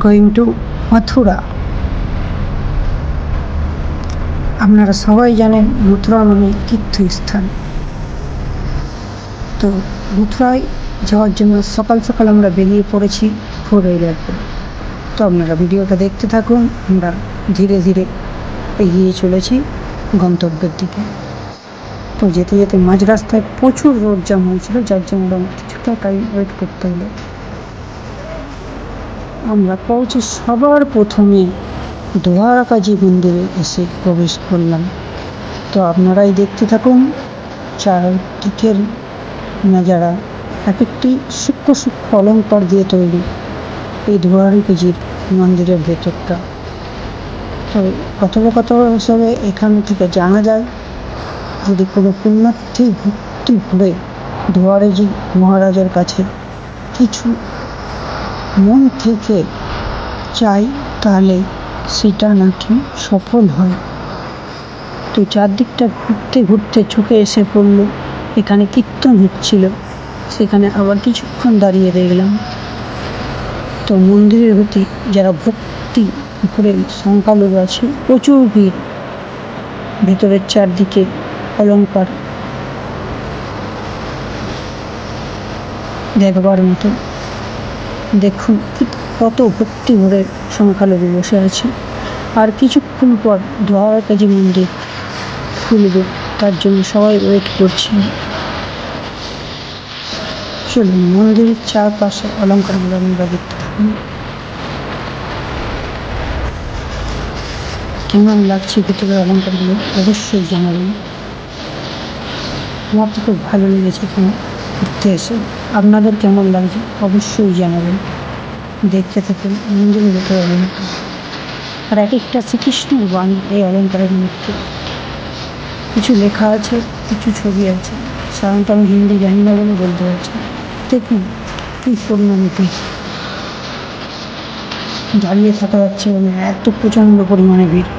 Going to Mathura. আপনারা সবাই জানেন মথুরা মানে তীর্থস্থান। তো মথুরায় যাওয়ার জন্য সকাল সকাল আমরা বেরিয়ে পড়েছি ভোরের রাতে। তো আপনারা ভিডিওটা দেখতে থাকুন। আমরা ধীরে ধীরে এগিয়ে চলেছি গন্তব্যের দিকে। তো যেতে যেতে মাঝ রাস্তায় প্রচুর রোড জ্যাম হয়েছিল, যার জন্য কিছুটা টাইম ওয়েট করতে হলো। আমরা পৌঁছে সবার প্রথমে দ্বারকাজি মন্দিরে এসে প্রবেশ করলাম। তো আপনারাই দেখতে থাকুন চারদিকের নাজারা। এক একটি সূক্ষ্ম সূক্ষ্ম অলঙ্কার দিয়ে তৈরি এই দ্বারকাজির মন্দিরের ভেতরটা। তো কথোপকথন হিসাবে এখান থেকে জানা যায়, যদি কোনো পুণ্যার্থী ভক্তি ভরে দ্বারকাজি মহারাজের কাছে কিছু মন থেকে চাই, তাহলে সেটা নাকি সফল হয়। তো চারদিকটা ঘুরতে ঘুরতে চোখে এসে পড়লো এখানে কীর্তন হচ্ছিল। সেখানে আবার কিছুক্ষণ দাঁড়িয়ে দেখলাম। তো মন্দিরের প্রতি যারা ভক্তি ভরে সংখ্যালঘু আছে প্রচুর ভিড়। ভেতরের চারদিকে অলঙ্কার দেখবার মতো। দেখুন কত ভক্তি ভরে সংখ্যালঘু বসে আছে। আর কিছুক্ষণ পর দ্বারকাজি মন্দির খুলবে, তার জন্য সবাই ওয়েট করছে। চলুন মন্দিরের চারপাশে অলঙ্কারগুলো আমরা দেখতে থাকুন। কেমন লাগছে ভেতরের অলঙ্কারগুলো অবশ্যই জানাবেন। আমার তো খুব ভালো লেগেছে এখানে ঘুরতে এসে। আপনাদের কেমন লাগছে অবশ্যই জানাবেন। দেখতে থাকুন মন্দিরের ভেতরে অলঙ্কার। আর এক একটা শ্রীকৃষ্ণের বাণী এই অলঙ্কারের মধ্যে। কিছু লেখা আছে, কিছু ছবি আছে। সাধারণত আমি হিন্দি জানি না বলে বলতে পারছি। দেখুন কি পরিমাণে দাঁড়িয়ে থাকা যাচ্ছে, মানে এত প্রচণ্ড পরিমাণে ভিড়।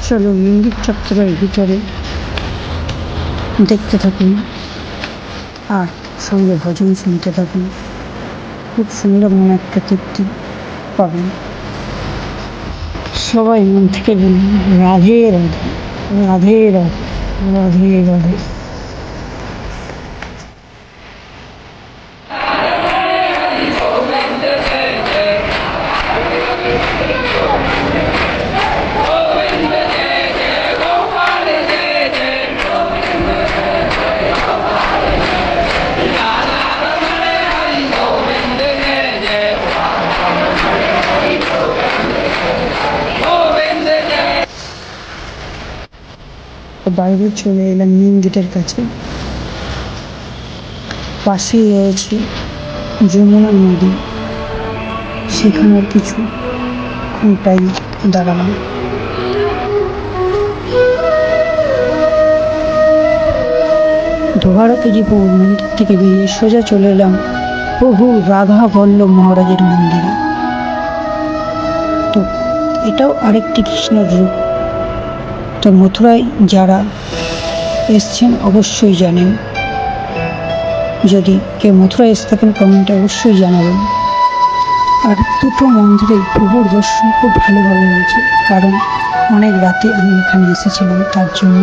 চলো মন্দির চত্বরের ভিতরে দেখতে থাকুন আর সঙ্গে ভজন শুনতে থাকুন। খুব সুন্দর মনে একটা তৃপ্তি পাবেন। সবাই মন থেকে বলুন রাধে রাধে, রাধে রাধে, রাধে রাধে। বাইরে চলে এলাম মেন গেটের কাছে। পাশেই রয়েছে যমুনা নদী। সেখানে কিছু টাইম দাঁড়ালাম। দ্বারকাজি মন্দির থেকে বেরিয়ে সোজা চলে এলাম প্রভু রাধা বল্লভ মহারাজের মন্দিরে। তো এটাও আরেকটি কৃষ্ণের রূপ। তো মথুরায় যারা এসছেন অবশ্যই জানেন। যদি কেউ মথুরায় এসে থাকেন কমেন্টে অবশ্যই জানাবেন। আর দুটো মন্দিরে প্রভুর দর্শন খুব ভালোভাবে হয়েছে, কারণ অনেক রাতে আমি এখানে এসেছিলাম। তার জন্য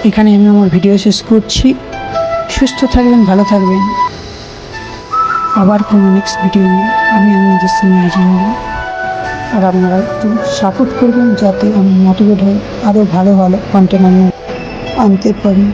এখানে আমি আমার ভিডিও শেষ করছি। সুস্থ থাকবেন, ভালো থাকবেন। আবার কোনো নেক্সট ভিডিও নিয়ে আমি আপনাদের সামনে হাজির হব। আর আপনারা একটু সাপোর্ট করবেন যাতে আমি মোটিভেট হয়ে আরও ভালো ভালো কন্টেন্ট আমি আনতে পারি।